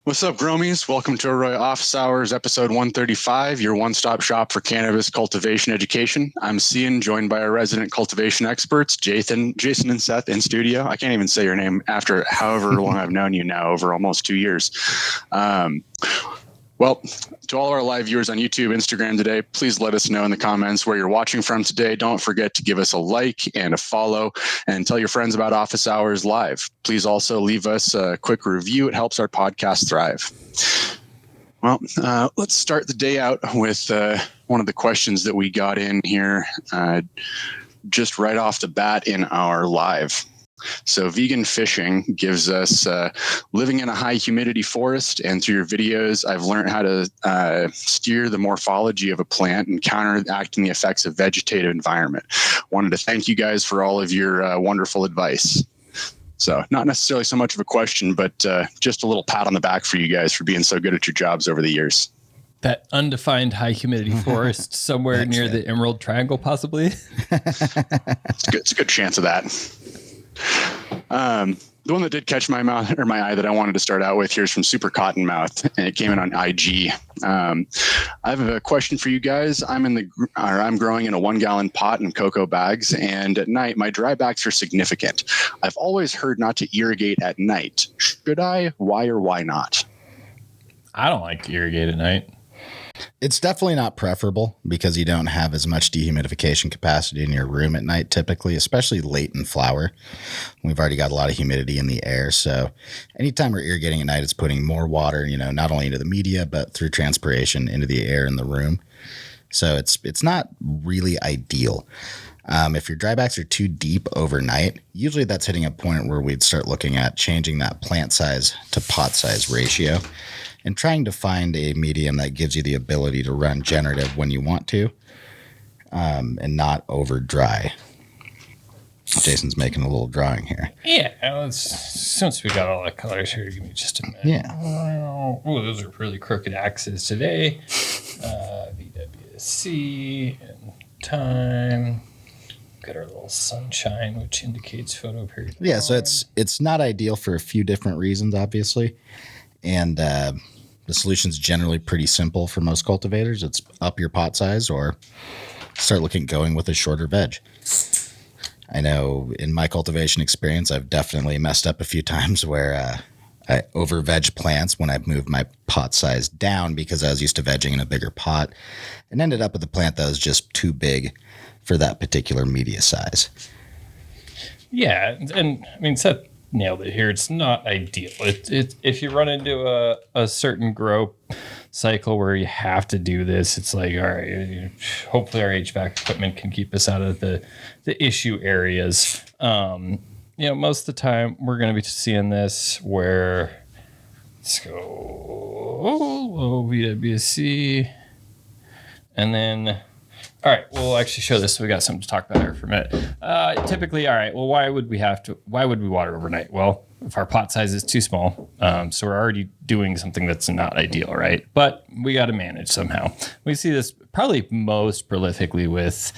What's up, Gromies? Welcome to Arroyo Office Hours, episode 135, your one-stop shop for cannabis cultivation education. I'm Cian, joined by our resident cultivation experts, Jason and Seth in studio. I can't even say your name after however long I've known you now, over almost 2 years. Well, to all of our live viewers on YouTube, Instagram today, please let us know in the comments where you're watching from today. Don't forget to give us a like and a follow and tell your friends about Office Hours Live. Please also leave us a quick review. It helps our podcast thrive. Well, let's start the day out with one of the questions that we got in here just right off the bat in our live. So vegan fishing gives us living in a high humidity forest, and through your videos, I've learned how to steer the morphology of a plant and counteracting the effects of vegetative environment. Wanted to thank you guys for all of your wonderful advice. So not necessarily so much of a question, but just a little pat on the back for you guys for being so good at your jobs over the years. That undefined high humidity forest somewhere near the Emerald Triangle, possibly. It's a good chance of that. The one that did catch my eye that I wanted to start out with here is from Super Cottonmouth, and it came in on IG. I have a question for you guys. I'm growing in a 1 gallon pot in Coco bags, and at night my drybacks are significant. I've always heard not to irrigate at night. Should I? Why or why not? I don't like to irrigate at night. It's definitely not preferable because you don't have as much dehumidification capacity in your room at night typically, especially late in flower. We've already got a lot of humidity in the air. So anytime we're irrigating at night, it's putting more water, not only into the media, but through transpiration into the air in the room. So it's not really ideal. If your drybacks are too deep overnight, usually that's hitting a point where we'd start looking at changing that plant size to pot size ratio and trying to find a medium that gives you the ability to run generative when you want to, and not over dry. Jason's making a little drawing here. Yeah, since we got all the colors here, give me just a minute. Yeah. Oh, those are really crooked axes today. VWC and time. Got our little sunshine, which indicates photo period. Yeah, so it's not ideal for a few different reasons, obviously. And the solution's generally pretty simple for most cultivators. It's up your pot size or start going with a shorter veg. I know in my cultivation experience, I've definitely messed up a few times where I over veg plants when I've moved my pot size down because I was used to vegging in a bigger pot and ended up with a plant that was just too big for that particular media size. Yeah, and I mean, Seth nailed it here. It's not ideal. If you run into a certain grow cycle where you have to do this, it's like, all right, hopefully our HVAC equipment can keep us out of the issue areas. Most of the time we're going to be seeing this where, let's go low VWC, and then, all right, we'll actually show this so we got something to talk about here for a minute. Typically, all right, well, why would we water overnight? Well, if our pot size is too small, so we're already doing something that's not ideal, right? But we got to manage somehow. We see this probably most prolifically with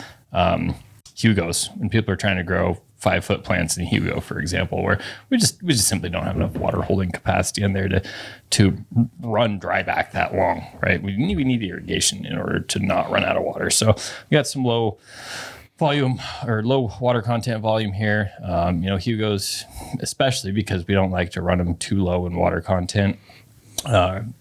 Hugos when people are trying to grow 5-foot plants in Hugo, for example, where we just simply don't have enough water holding capacity in there to run dryback that long, right? We need irrigation in order to not run out of water. So we got some low volume or low water content volume here. Hugos, especially because we don't like to run them too low in water content,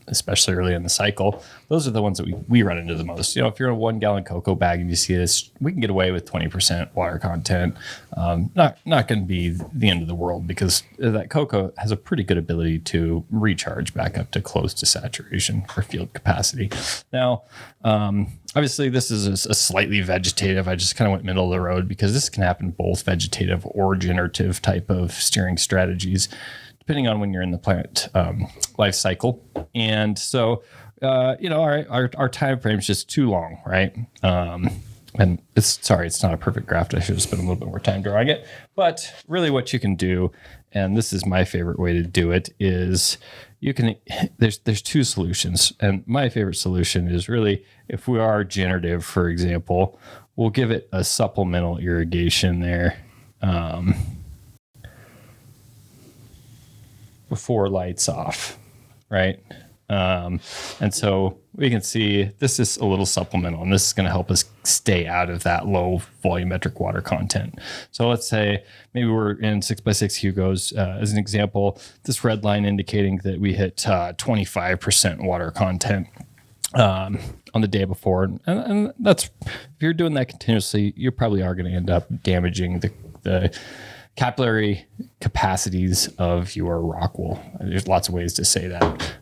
especially early in the cycle. Those are the ones that we run into the most. If you're in a 1 gallon Coco bag and you see this, we can get away with 20% water content. Not going to be the end of the world because that Coco has a pretty good ability to recharge back up to close to saturation for field capacity. Now, obviously this is a slightly vegetative. I just kind of went middle of the road because this can happen both vegetative or generative type of steering strategies, depending on when you're in the plant life cycle. And so, our time frame is just too long, right? And it's not a perfect graph. I should have spent a little bit more time drawing it. But really what you can do, and this is my favorite way to do it, is there's two solutions. And my favorite solution is really, if we are generative, for example, we'll give it a supplemental irrigation there. Before lights off. right? And so we can see this is a little supplemental, and this is going to help us stay out of that low volumetric water content. So let's say maybe we're in 6x6 Hugos as an example, this red line indicating that we hit 25% water content on the day before. And that's, if you're doing that continuously, you probably are going to end up damaging the capillary capacities of your rock wool. There's lots of ways to say that.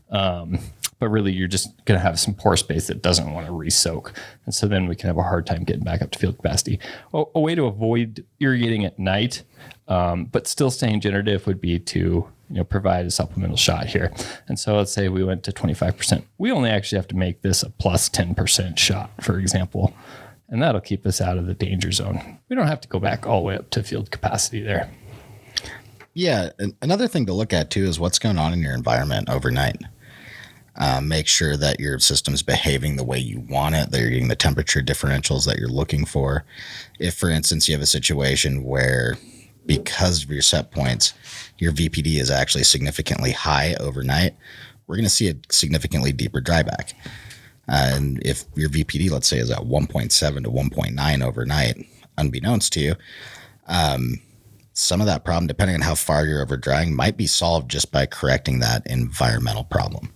But really, you're just going to have some pore space that doesn't want to re-soak. And so then we can have a hard time getting back up to field capacity. A way to avoid irrigating at night, but still staying generative, would be to provide a supplemental shot here. And so let's say we went to 25%. We only actually have to make this a plus 10% shot, for example. And that'll keep us out of the danger zone. We don't have to go back all the way up to field capacity there. Yeah. Another thing to look at too is what's going on in your environment overnight. Make sure that your system's behaving the way you want it, that you're getting the temperature differentials that you're looking for. If, for instance, you have a situation where because of your set points, your VPD is actually significantly high overnight, we're going to see a significantly deeper dryback. And if your VPD, let's say, is at 1.7 to 1.9 overnight, unbeknownst to you, some of that problem, depending on how far you're over drying, might be solved just by correcting that environmental problem.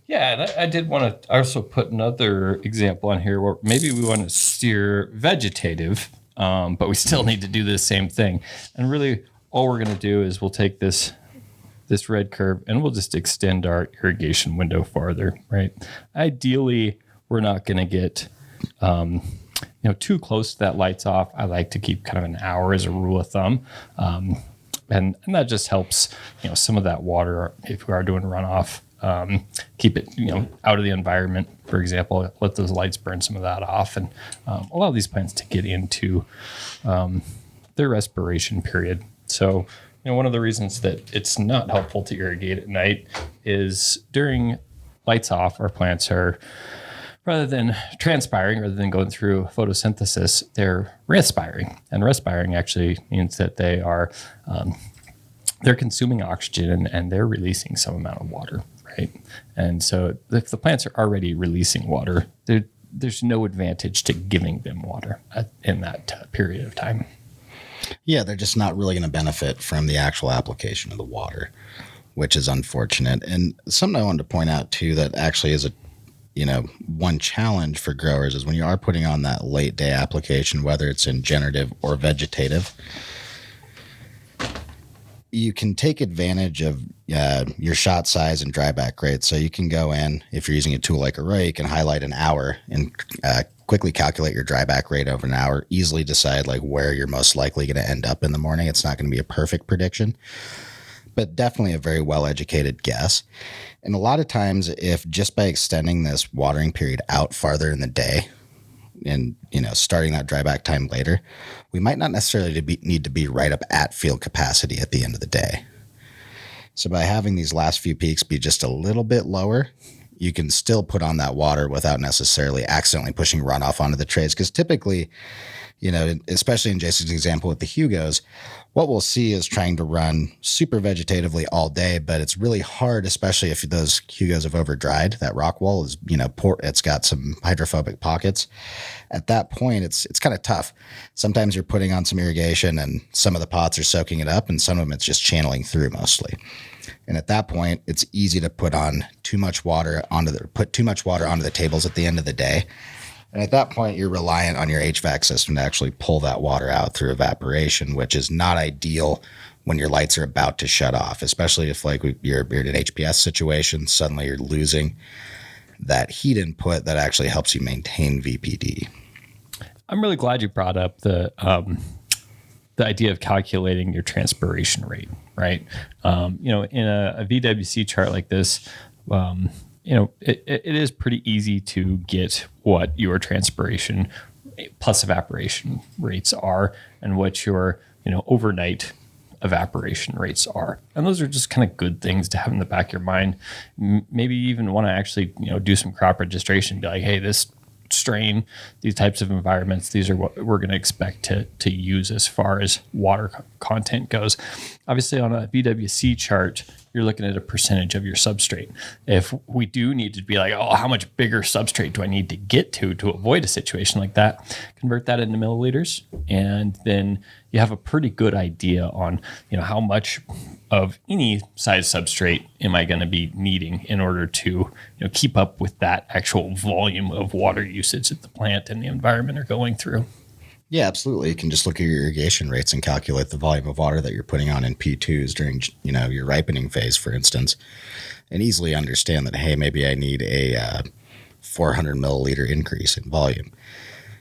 Yeah, and I did want to also put another example on here where maybe we want to steer vegetative, but we still need to do the same thing. And really, all we're going to do is we'll take this red curve and we'll just extend our irrigation window farther, right? Ideally, we're not going to get too close to that lights off. I like to keep kind of an hour as a rule of thumb. And that just helps, some of that water, if we are doing runoff, keep it, out of the environment, for example, let those lights burn some of that off and allow these plants to get into their respiration period. So, one of the reasons that it's not helpful to irrigate at night is during lights off, our plants are, rather than transpiring, rather than going through photosynthesis, they're respiring. And respiring actually means that they are, they're consuming oxygen and they're releasing some amount of water, right? And so if the plants are already releasing water, there's no advantage to giving them water in that period of time. Yeah, they're just not really going to benefit from the actual application of the water, which is unfortunate. And something I wanted to point out too that actually is one challenge for growers is when you are putting on that late day application, whether it's in generative or vegetative, you can take advantage of your shot size and dryback rate. So you can go in, if you're using a tool like Arroyo, you can highlight an hour and quickly calculate your dryback rate over an hour, easily decide like where you're most likely going to end up in the morning. It's not going to be a perfect prediction, but definitely a very well-educated guess. And a lot of times, if just by extending this watering period out farther in the day and, starting that dryback time later, we might not necessarily need to be right up at field capacity at the end of the day. So by having these last few peaks be just a little bit lower, you can still put on that water without necessarily accidentally pushing runoff onto the trays. Because typically, especially in Jason's example with the Hugos, what we'll see is trying to run super vegetatively all day, but it's really hard, especially if those Hugos have over dried. That rock wall is, it's got some hydrophobic pockets. At that point, it's kind of tough. Sometimes you're putting on some irrigation and some of the pots are soaking it up and some of them it's just channeling through mostly. And at that point, it's easy to put too much water onto the tables at the end of the day. And at that point, you're reliant on your HVAC system to actually pull that water out through evaporation, which is not ideal when your lights are about to shut off, especially if you're in an HPS situation, suddenly you're losing that heat input that actually helps you maintain VPD. I'm really glad you brought up the idea of calculating your transpiration rate, right? In a VWC chart like this, it is pretty easy to get what your transpiration plus evaporation rates are and what your, overnight evaporation rates are. And those are just kind of good things to have in the back of your mind. Maybe you even want to actually, do some crop registration, be like, hey, this strain, these types of environments, these are what we're going to expect to use as far as water content goes. Obviously on a VWC chart, you're looking at a percentage of your substrate. If we do need to be like, oh, how much bigger substrate do I need to get to avoid a situation like that, convert that into milliliters, and then you have a pretty good idea on, how much of any size substrate am I going to be needing in order to, keep up with that actual volume of water usage that the plant and the environment are going through. Yeah, absolutely. You can just look at your irrigation rates and calculate the volume of water that you're putting on in P2s during, your ripening phase, for instance, and easily understand that, hey, maybe I need a 400 milliliter increase in volume.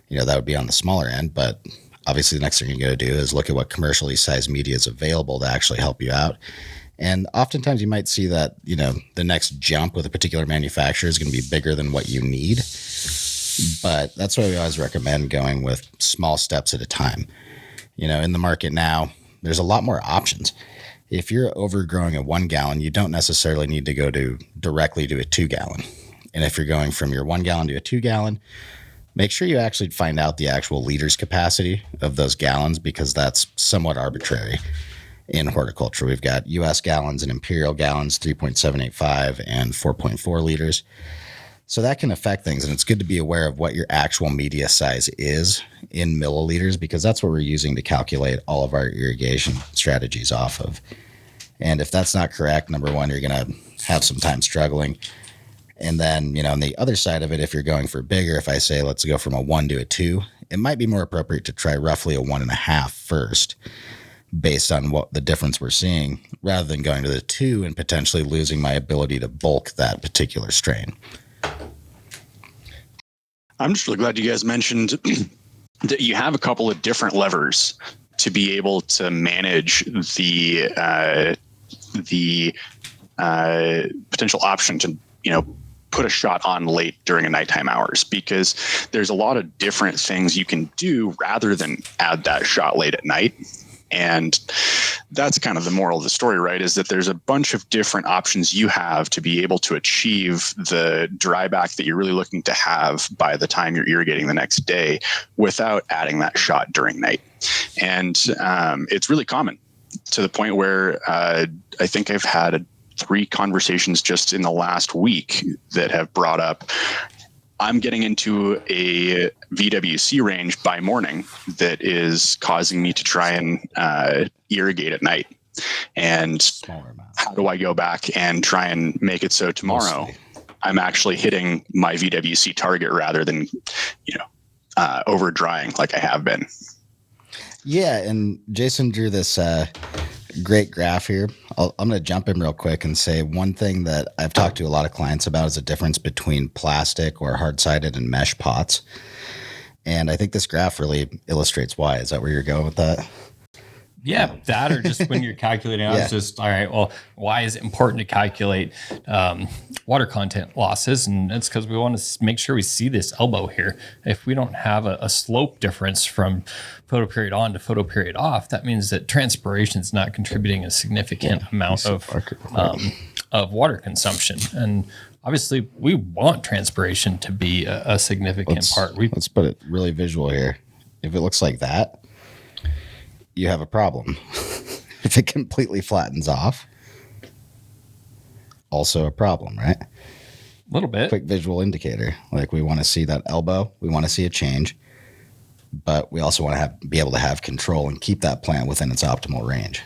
That would be on the smaller end, but obviously the next thing you're going to do is look at what commercially sized media is available to actually help you out. And oftentimes you might see that, the next jump with a particular manufacturer is going to be bigger than what you need. But that's why we always recommend going with small steps at a time. In the market now, there's a lot more options. If you're overgrowing a 1 gallon, you don't necessarily need to go directly to a 2 gallon. And if you're going from your 1 gallon to a 2 gallon, make sure you actually find out the actual liters capacity of those gallons, because that's somewhat arbitrary. In horticulture, we've got US gallons and imperial gallons, 3.785 and 4.4 liters. So that can affect things, and it's good to be aware of what your actual media size is in milliliters, because that's what we're using to calculate all of our irrigation strategies off of. And if that's not correct, number one, you're going to have some time struggling. And then, on the other side of it, if you're going for bigger, if I say let's go from a 1 to a 2, it might be more appropriate to try roughly a 1.5 first, based on what the difference we're seeing, rather than going to the 2 and potentially losing my ability to bulk that particular strain. I'm just really glad you guys mentioned that you have a couple of different levers to be able to manage the potential option to, put a shot on late during a nighttime hours, because there's a lot of different things you can do rather than add that shot late at night. And that's kind of the moral of the story, right? Is that there's a bunch of different options you have to be able to achieve the dryback that you're really looking to have by the time you're irrigating the next day without adding that shot during night. And it's really common, to the point where I think I've had 3 conversations just in the last week that have brought up, I'm getting into a VWC range by morning that is causing me to try and irrigate at night. And how do I go back and try and make it so tomorrow I'm actually hitting my VWC target rather than, over drying like I have been? Yeah, and Jason drew this great graph here. I'm going to jump in real quick and say one thing that I've talked to a lot of clients about is the difference between plastic or hard-sided and mesh pots. And I think this graph really illustrates why. Is that where you're going with that? Yeah, that, or just when you're calculating out, it's just, all right, well, why is it important to calculate water content losses? And that's because we want to make sure we see this elbow here. If we don't have a slope difference from photoperiod on to photoperiod off, that means that transpiration is not contributing a significant amount of water consumption. And obviously, we want transpiration to be a significant part. Let's put it really visual here. If it looks like that, you have a problem. If it completely flattens off, also a problem, right? A little bit. Quick visual indicator. Like, we want to see that elbow. We want to see a change, but we also want to be able to have control and keep that plant within its optimal range.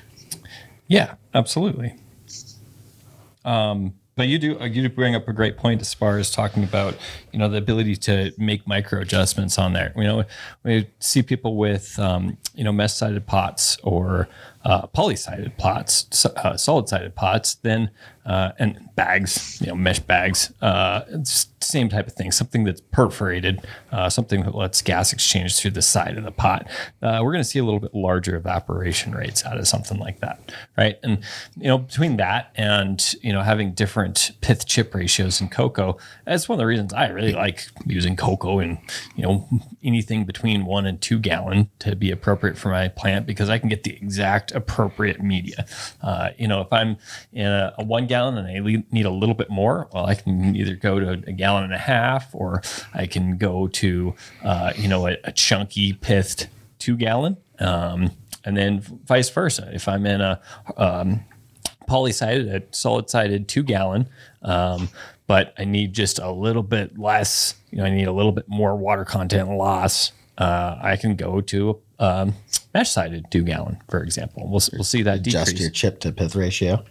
Yeah, absolutely. But you do bring up a great point as far as talking about, the ability to make micro adjustments on there. We see people with, mesh-sided pots or poly-sided pots, solid-sided pots, then and bags, mesh bags. It's the same type of thing. Something that's perforated, something that lets gas exchange through the side of the pot. We're going to see a little bit larger evaporation rates out of something like that, right? And between that and having different pith chip ratios in Coco, that's one of the reasons I really like using Coco and anything between 1 and 2 gallon to be appropriate for my plant, because I can get the exact appropriate media. If I'm in a 1 gallon and I need a little bit more, well, I can either go to 1.5 gallons, or I can go to a chunky pithed 2 gallon, and then vice versa. If I'm in a poly-sided, a solid-sided 2-gallon, but I need just a little bit less. I need a little bit more water content loss. I can go to a mesh-sided 2-gallon, for example. We'll see that decrease. Adjust your chip to pith ratio.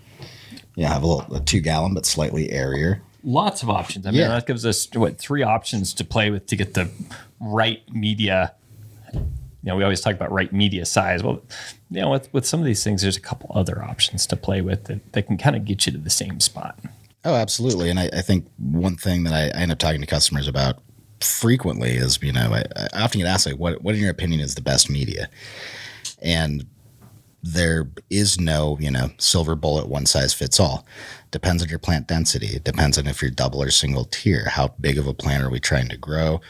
Yeah, have a 2-gallon, but slightly airier. Lots of options. I mean, that gives us 3 options to play with to get the right media. We always talk about right media size. Well, with some of these things, there's a couple other options to play with that can kind of get you to the same spot. Oh, absolutely. And I think one thing that I end up talking to customers about frequently is, I often get asked, like, what in your opinion is the best media? And there is no, silver bullet, one size fits all. Depends on your plant density. It depends on if you're double or single tier. How big of a plant are we trying to grow?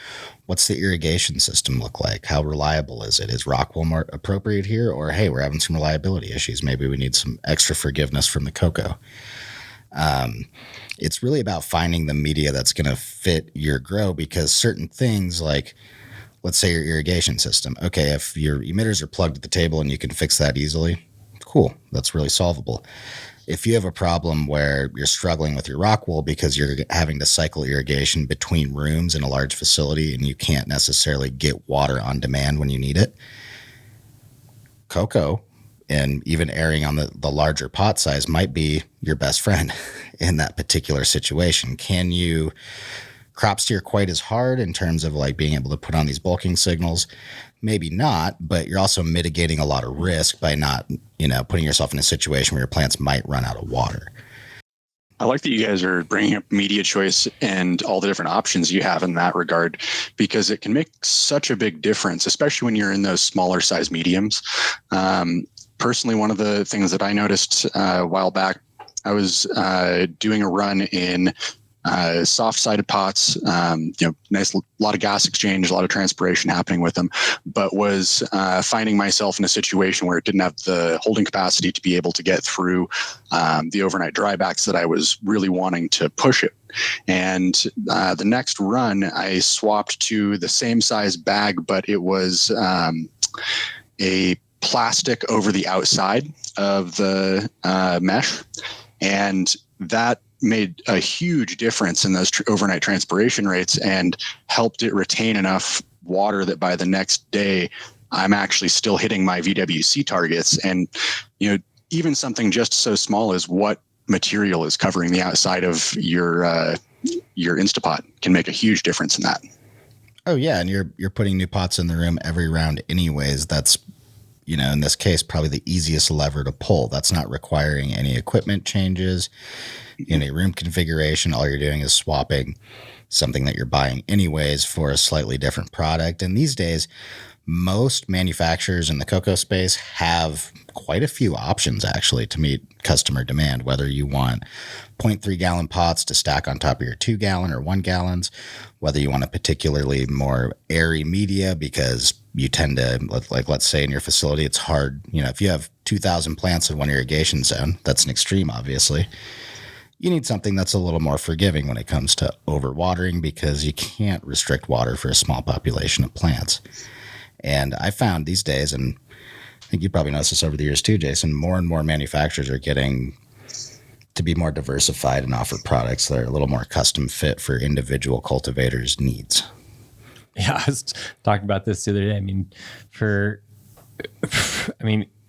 What's the irrigation system look like? How reliable is it? Is Rockwool more appropriate here? Or, hey, we're having some reliability issues. Maybe we need some extra forgiveness from the Coco. It's really about finding the media that's going to fit your grow, because certain things, like, let's say your irrigation system. Okay, if your emitters are plugged at the table and you can fix that easily, cool. That's really solvable. If you have a problem where you're struggling with your Rockwool because you're having to cycle irrigation between rooms in a large facility and you can't necessarily get water on demand when you need it, Coco, and even airing on the larger pot size, might be your best friend in that particular situation. Can you crop steer quite as hard in terms of like being able to put on these bulking signals? Maybe not, but you're also mitigating a lot of risk by not, putting yourself in a situation where your plants might run out of water. I like that you guys are bringing up media choice and all the different options you have in that regard, because it can make such a big difference, especially when you're in those smaller size mediums. Personally, one of the things that I noticed a while back, I was doing a run in soft-sided pots, nice, lot of gas exchange, a lot of transpiration happening with them, but was finding myself in a situation where it didn't have the holding capacity to be able to get through the overnight drybacks that I was really wanting to push it. And the next run, I swapped to the same size bag, but it was a plastic over the outside of the mesh, and that made a huge difference in those overnight transpiration rates and helped it retain enough water that by the next day I'm actually still hitting my VWC targets. And even something just so small as what material is covering the outside of your Instapot can make a huge difference in that. Oh yeah, and you're putting new pots in the room every round anyways. That's, in this case, probably the easiest lever to pull. That's not requiring any equipment changes in a room configuration. All you're doing is swapping something that you're buying anyways for a slightly different product. And these days, most manufacturers in the Coco space have quite a few options actually to meet customer demand, whether you want 0.3 gallon pots to stack on top of your 2 gallon or 1 gallons, whether you want a particularly more airy media because you tend to, let's say in your facility, it's hard, if you have 2,000 plants in one irrigation zone, that's an extreme, obviously. You need something that's a little more forgiving when it comes to overwatering, because you can't restrict water for a small population of plants. And I found these days, and I think you probably noticed this over the years too, Jason, more and more manufacturers are getting to be more diversified and offer products that are a little more custom fit for individual cultivators' needs. Yeah, I was talking about this the other day.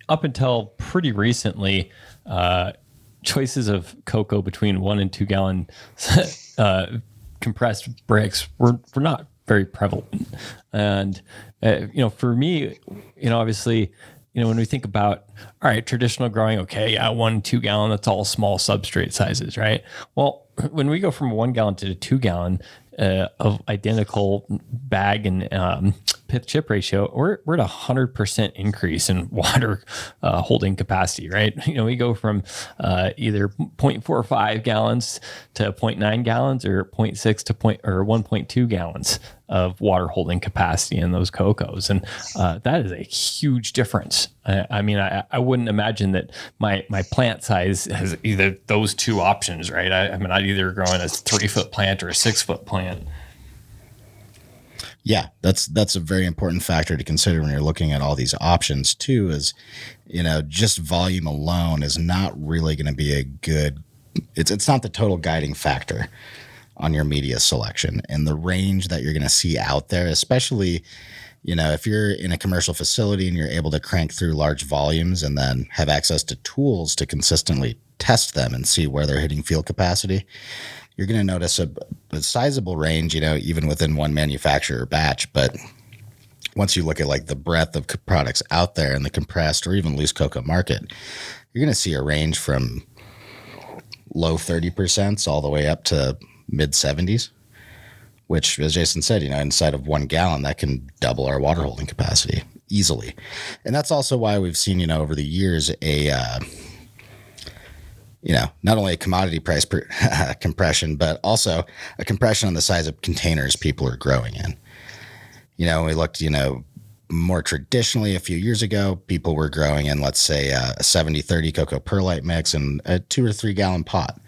Up until pretty recently, choices of Coco between 1 and 2 gallon compressed bricks were not very prevalent. And, for me, obviously, when we think about, all right, traditional growing, okay, yeah, 1, 2 gallon, that's all small substrate sizes, right? Well, when we go from 1 gallon to 2 gallon of identical bag and pith chip ratio, we're at 100% increase in water holding capacity, right? We go from either 0.45 gallons to 0.9 gallons or 0.6 to 1.2 gallons of water holding capacity in those Cocos. And that is a huge difference. I wouldn't imagine that my plant size has either those two options, right? I'd either growing a 3-foot plant or a 6-foot plant. Yeah, that's a very important factor to consider when you're looking at all these options too, is, just volume alone is not really going to be a good, it's not the total guiding factor on your media selection. And the range that you're going to see out there, especially, if you're in a commercial facility and you're able to crank through large volumes and then have access to tools to consistently test them and see where they're hitting field capacity, you're going to notice a sizable range, even within one manufacturer batch. But once you look at like the breadth of products out there in the compressed or even loose cocoa market, you're going to see a range from low 30% all the way up to mid 70s, which, as Jason said, inside of 1 gallon, that can double our water holding capacity easily. And that's also why we've seen, over the years, not only a commodity price compression, but also a compression on the size of containers people are growing in. We looked, more traditionally a few years ago, people were growing in, let's say, a 70-30 cocoa perlite mix in a 2 or 3 gallon pot.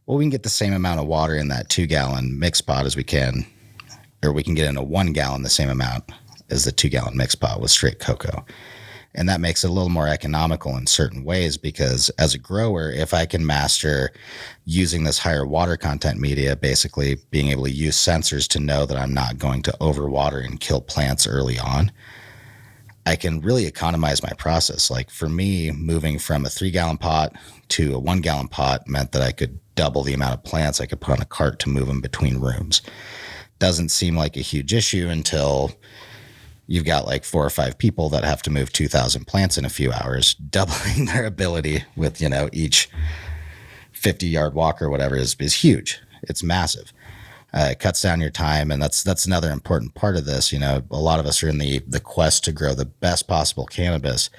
Well, we can get the same amount of water in that 2 gallon mix pot as we can, or we can get in a 1 gallon the same amount as the 2 gallon mix pot with straight cocoa. And that makes it a little more economical in certain ways, because as a grower, if I can master using this higher water content media, basically being able to use sensors to know that I'm not going to overwater and kill plants early on, I can really economize my process. Like for me, moving from a 3 gallon pot to a 1 gallon pot meant that I could double the amount of plants I could put on a cart to move them between rooms. Doesn't seem like a huge issue until you've got like 4 or 5 people that have to move 2,000 plants in a few hours, doubling their ability with, each 50-yard walk or whatever is huge. It's massive. It cuts down your time, and that's another important part of this. A lot of us are in the quest to grow the best possible cannabis,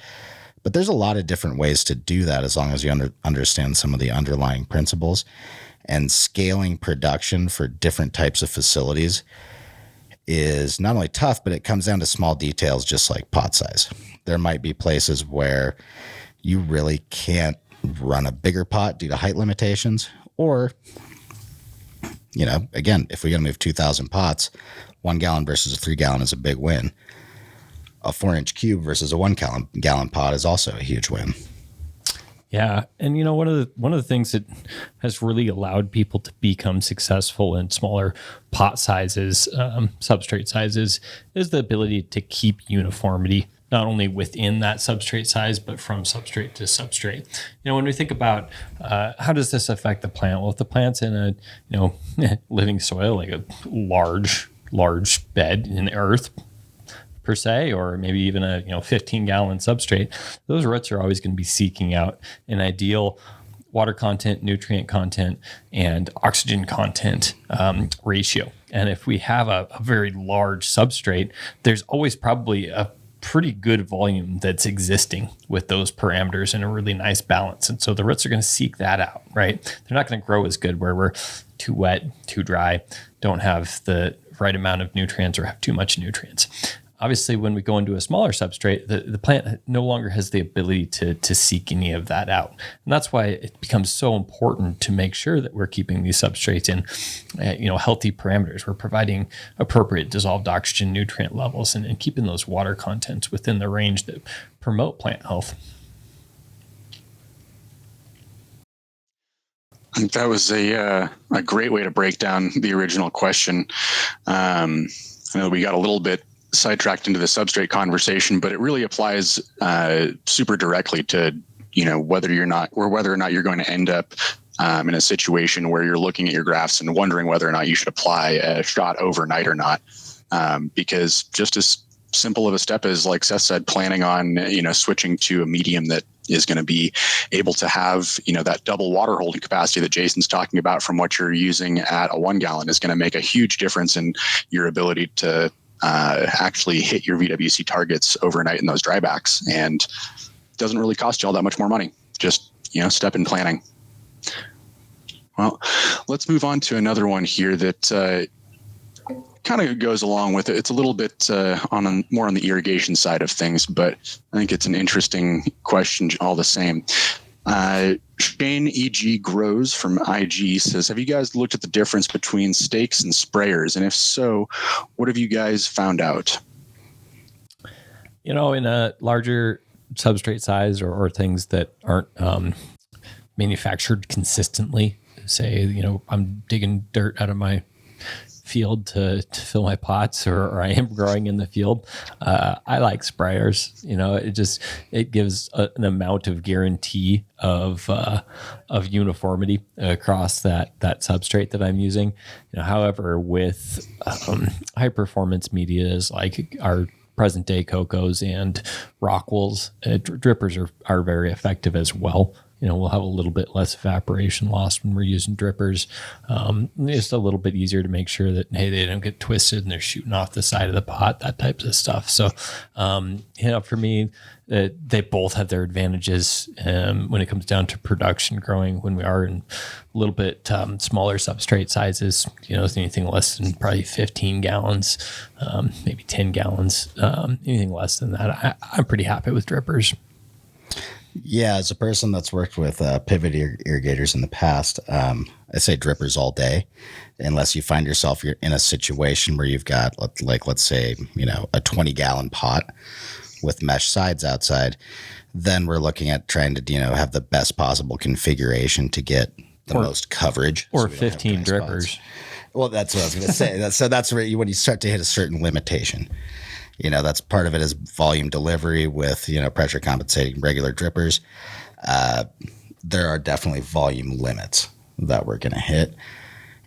but there's a lot of different ways to do that as long as you understand some of the underlying principles. And scaling production for different types of facilities is not only tough, but it comes down to small details, just like pot size. There might be places where you really can't run a bigger pot due to height limitations, or, again, if we're going to move 2,000 pots, 1 gallon versus a 3 gallon is a big win. A 4-inch cube versus a 1 gallon pot is also a huge win. Yeah, and one of the things that has really allowed people to become successful in smaller pot sizes, substrate sizes, is the ability to keep uniformity, not only within that substrate size, but from substrate to substrate. When we think about how does this affect the plant? Well, if the plant's in a living soil, like a large bed in the earth, per se, or maybe even a 15-gallon substrate, those roots are always going to be seeking out an ideal water content, nutrient content, and oxygen content ratio. And if we have a very large substrate, there's always probably a pretty good volume that's existing with those parameters in a really nice balance. And so the roots are going to seek that out, right? They're not going to grow as good where we're too wet, too dry, don't have the right amount of nutrients, or have too much nutrients. Obviously, when we go into a smaller substrate, the plant no longer has the ability to seek any of that out. And that's why it becomes so important to make sure that we're keeping these substrates in healthy parameters. We're providing appropriate dissolved oxygen nutrient levels and keeping those water contents within the range that promote plant health. I think that was a great way to break down the original question. I know we got a little bit sidetracked into the substrate conversation, but it really applies super directly to whether or not you're going to end up in a situation where you're looking at your graphs and wondering whether or not you should apply a shot overnight or not, because just as simple of a step as, like Seth said, planning on switching to a medium that is going to be able to have that double water holding capacity that Jason's talking about from what you're using at a 1 gallon is going to make a huge difference in your ability to actually hit your VWC targets overnight in those drybacks, and it doesn't really cost you all that much more money. Just step in planning. Well, let's move on to another one here that kind of goes along with it. It's a little bit more on the irrigation side of things, but I think it's an interesting question all the same. Shane EG Grows from IG says, have you guys looked at the difference between stakes and sprayers? And if so, what have you guys found out? In a larger substrate size or things that aren't manufactured consistently, say, I'm digging dirt out of my field to fill my pots, or I am growing in the field. I like sprayers. It gives an amount of guarantee of uniformity across that substrate that I'm using. However, with high performance medias like our present day Cocos and Rockwells, drippers are very effective as well. We'll have a little bit less evaporation loss when we're using drippers. Just a little bit easier to make sure that, hey, they don't get twisted and they're shooting off the side of the pot, that type of stuff. So, for me, they both have their advantages when it comes down to production growing. When we are in a little bit smaller substrate sizes, anything less than probably 15 gallons, maybe 10 gallons, anything less than that, I'm pretty happy with drippers. Yeah, as a person that's worked with pivot irrigators in the past, I say drippers all day, unless you find yourself in a situation where you've got, let's say, a 20-gallon pot with mesh sides outside. Then we're looking at trying to, have the best possible configuration to get the most coverage. Or 15 drippers. Spots. Well, that's what I was going to say. So that's where when you start to hit a certain limitation. That's part of it is volume delivery with, pressure compensating regular drippers. There are definitely volume limits that we're going to hit.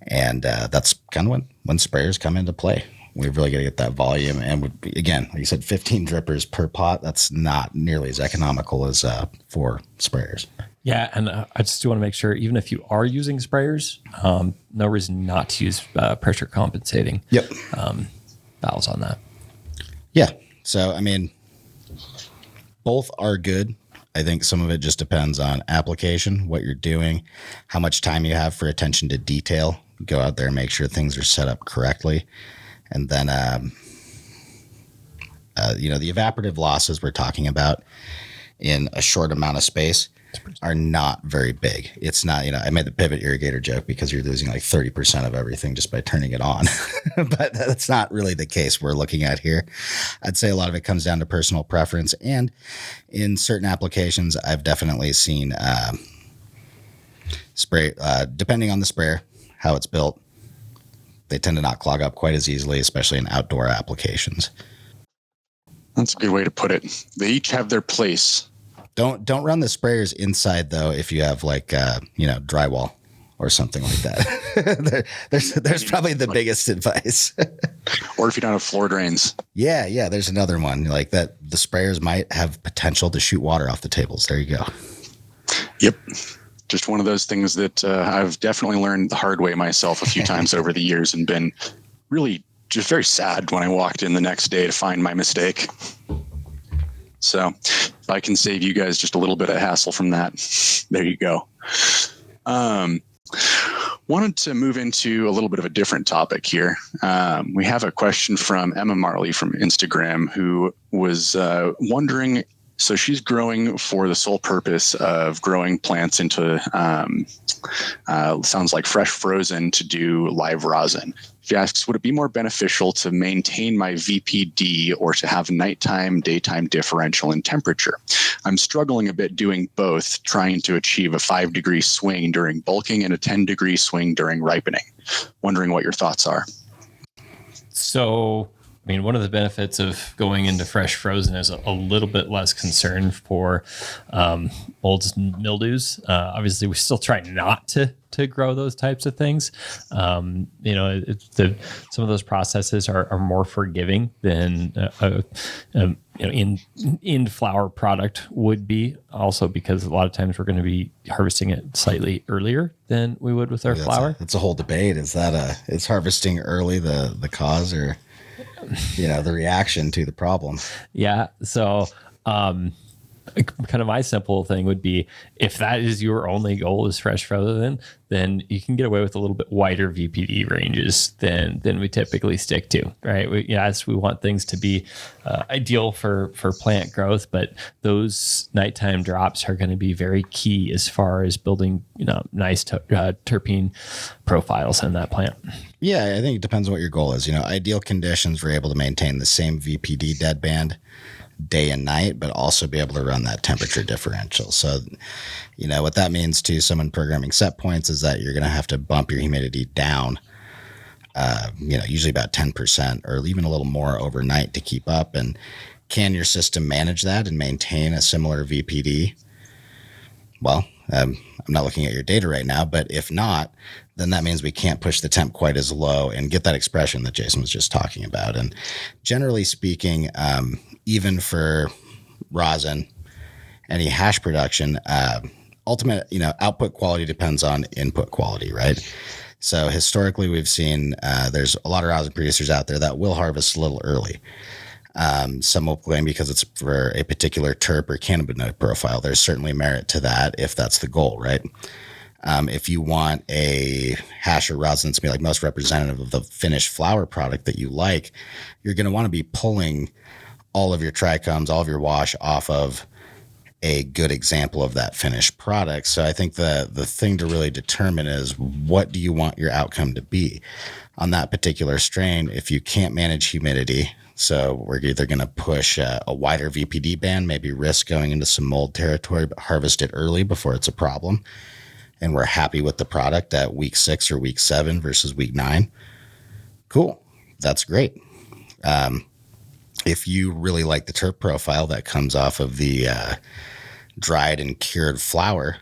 And that's kind of when sprayers come into play. We've really got to get that volume. And again, like you said, 15 drippers per pot, that's not nearly as economical as 4 sprayers. Yeah, and I just do want to make sure, even if you are using sprayers, no reason not to use pressure compensating valves on that. Yeah. So, both are good. I think some of it just depends on application, what you're doing, how much time you have for attention to detail. Go out there and make sure things are set up correctly. And then, the evaporative losses we're talking about in a short amount of space are not very big. It's not, I made the pivot irrigator joke because you're losing like 30% of everything just by turning it on. But that's not really the case we're looking at here. I'd say a lot of it comes down to personal preference. And in certain applications, I've definitely seen spray, depending on the sprayer, how it's built, they tend to not clog up quite as easily, especially in outdoor applications. That's a good way to put it. They each have their place. Don't run the sprayers inside though. If you have drywall or something like that, there's probably the biggest advice. Or if you don't have floor drains. Yeah. There's another one like that. The sprayers might have potential to shoot water off the tables. There you go. Yep. Just one of those things that I've definitely learned the hard way myself a few times over the years and been really just very sad when I walked in the next day to find my mistake. So if I can save you guys just a little bit of hassle from that, there you go. Wanted to move into a little bit of a different topic here. We have a question from Emma Marley from Instagram who was wondering, so she's growing for the sole purpose of growing plants into, sounds like fresh frozen to do live rosin. She asks, would it be more beneficial to maintain my VPD or to have nighttime, daytime differential in temperature? I'm struggling a bit doing both, trying to achieve a 5-degree swing during bulking and a 10-degree swing during ripening. Wondering what your thoughts are. So, one of the benefits of going into fresh frozen is a little bit less concern for molds and mildews. Obviously, we still try not to grow those types of things. Some of those processes are more forgiving than in flower product would be. Also, because a lot of times we're going to be harvesting it slightly earlier than we would with our flower. That's a whole debate. Is harvesting early the cause or the reaction to the problem? Yeah. So, kind of my simple thing would be, if that is your only goal is fresh frozen, then you can get away with a little bit wider VPD ranges than we typically stick to, right? Yes, we want things to be ideal for plant growth, but those nighttime drops are going to be very key as far as building, nice terpene profiles in that plant. Yeah, I think it depends on what your goal is. Ideal conditions, we're able to maintain the same VPD deadband day and night, but also be able to run that temperature differential. So, what that means to someone programming set points is that you're going to have to bump your humidity down, usually about 10% or even a little more overnight to keep up. And can your system manage that and maintain a similar VPD? Well, I'm not looking at your data right now, but if not, then that means we can't push the temp quite as low and get that expression that Jason was just talking about. And generally speaking, even for rosin, any hash production, ultimate, output quality depends on input quality, right? So historically, we've seen there's a lot of rosin producers out there that will harvest a little early. Some will claim because it's for a particular terp or cannabinoid profile. There's certainly merit to that if that's the goal, right? If you want a hash or rosin to be like most representative of the finished flower product that you like, you're going to want to be pulling all of your trichomes, all of your wash off of a good example of that finished product. So I think the thing to really determine is, what do you want your outcome to be on that particular strain? If you can't manage humidity, so we're either going to push a wider VPD band, maybe risk going into some mold territory, but harvest it early before it's a problem, and we're happy with the product at week 6 or week 7 versus week 9, cool, that's great. If you really like the terp profile that comes off of the dried and cured flower,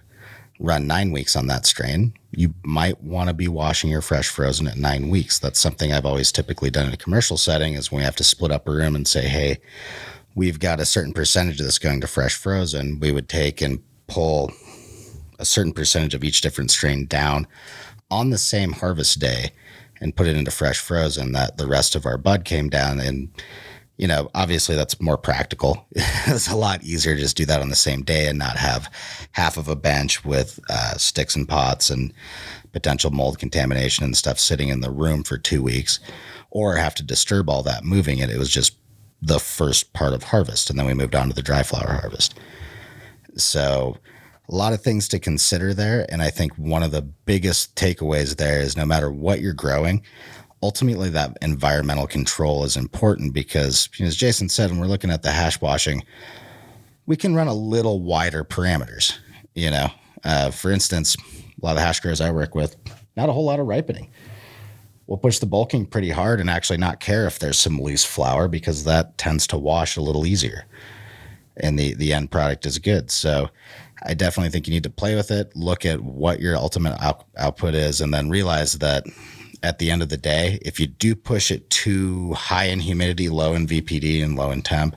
run 9 weeks on that strain. You might want to be washing your fresh frozen at 9 weeks. That's something I've always typically done in a commercial setting, is when we have to split up a room and say, hey, we've got a certain percentage of this going to fresh frozen. We would take and pull a certain percentage of each different strain down on the same harvest day and put it into fresh frozen, that the rest of our bud came down. And obviously that's more practical. It's a lot easier to just do that on the same day and not have half of a bench with sticks and pots and potential mold contamination and stuff sitting in the room for 2 weeks, or have to disturb all that moving it. It was just the first part of harvest, and then we moved on to the dry flower harvest. So a lot of things to consider there. And I think one of the biggest takeaways there is, no matter what you're growing, ultimately that environmental control is important, because, as Jason said, when we're looking at the hash washing, we can run a little wider parameters. For instance, a lot of the hash growers I work with, not a whole lot of ripening. We'll push the bulking pretty hard and actually not care if there's some loose flour, because that tends to wash a little easier and the end product is good. So I definitely think you need to play with it, look at what your ultimate output is, and then realize that at the end of the day, if you do push it too high in humidity, low in VPD, and low in temp,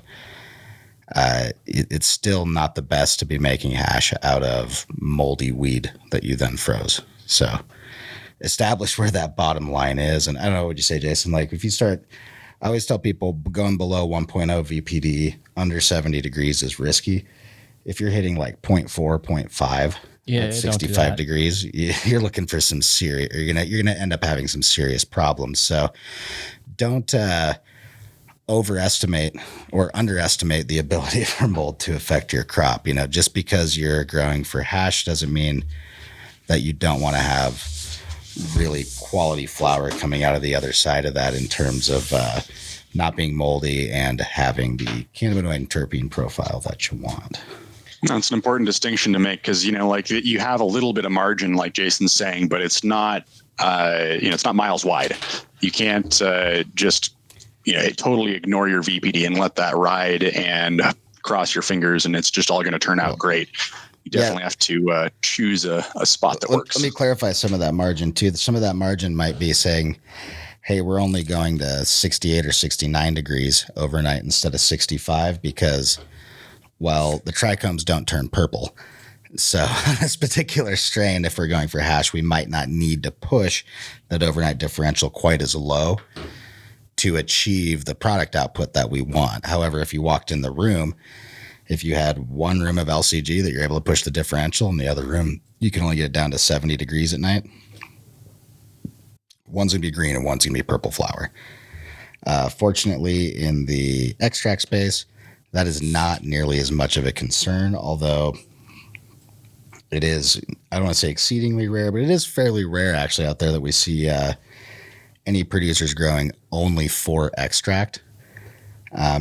it's still not the best to be making hash out of moldy weed that you then froze. So establish where that bottom line is. And I don't know, what would you say, Jason? Like, if you start, I always tell people going below 1.0 VPD under 70 degrees is risky. If you're hitting like 0.4, 0.5, at 65 degrees, you're looking for some serious, you're gonna end up having some serious problems. So don't overestimate or underestimate the ability for mold to affect your crop. Just because you're growing for hash doesn't mean that you don't want to have really quality flower coming out of the other side of that, in terms of not being moldy and having the cannabinoid and terpene profile that you want. That's an important distinction to make, because, you have a little bit of margin, like Jason's saying, but it's not, it's not miles wide. You can't just, totally ignore your VPD and let that ride and cross your fingers and it's just all going to turn out great. You definitely have to choose a spot that works. Let me clarify some of that margin too. Some of that margin might be saying, hey, we're only going to 68 or 69 degrees overnight instead of 65, because, well, the trichomes don't turn purple. So on this particular strain, if we're going for hash, we might not need to push that overnight differential quite as low to achieve the product output that we want. However, if you walked in the room If you had one room of LCG that you're able to push the differential, and the other room you can only get it down to 70 degrees at night, one's going to be green and one's going to be purple flower. Fortunately, in the extract space, that is not nearly as much of a concern, although it is, I don't want to say exceedingly rare, but it is fairly rare actually out there that we see any producers growing only for extract.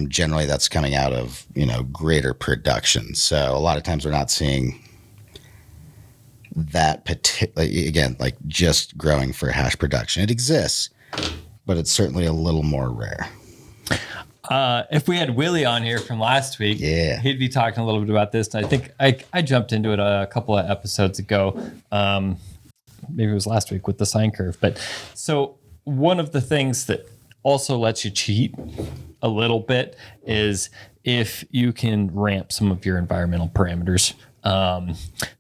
Generally, that's coming out of, greater production. So a lot of times we're not seeing that particular, again, like just growing for hash production. It exists, but it's certainly a little more rare. If we had Willie on here from last week, he'd be talking a little bit about this. And I think I jumped into it a couple of episodes ago. Maybe it was last week with the sine curve. But so one of the things that also lets you cheat a little bit is if you can ramp some of your environmental parameters.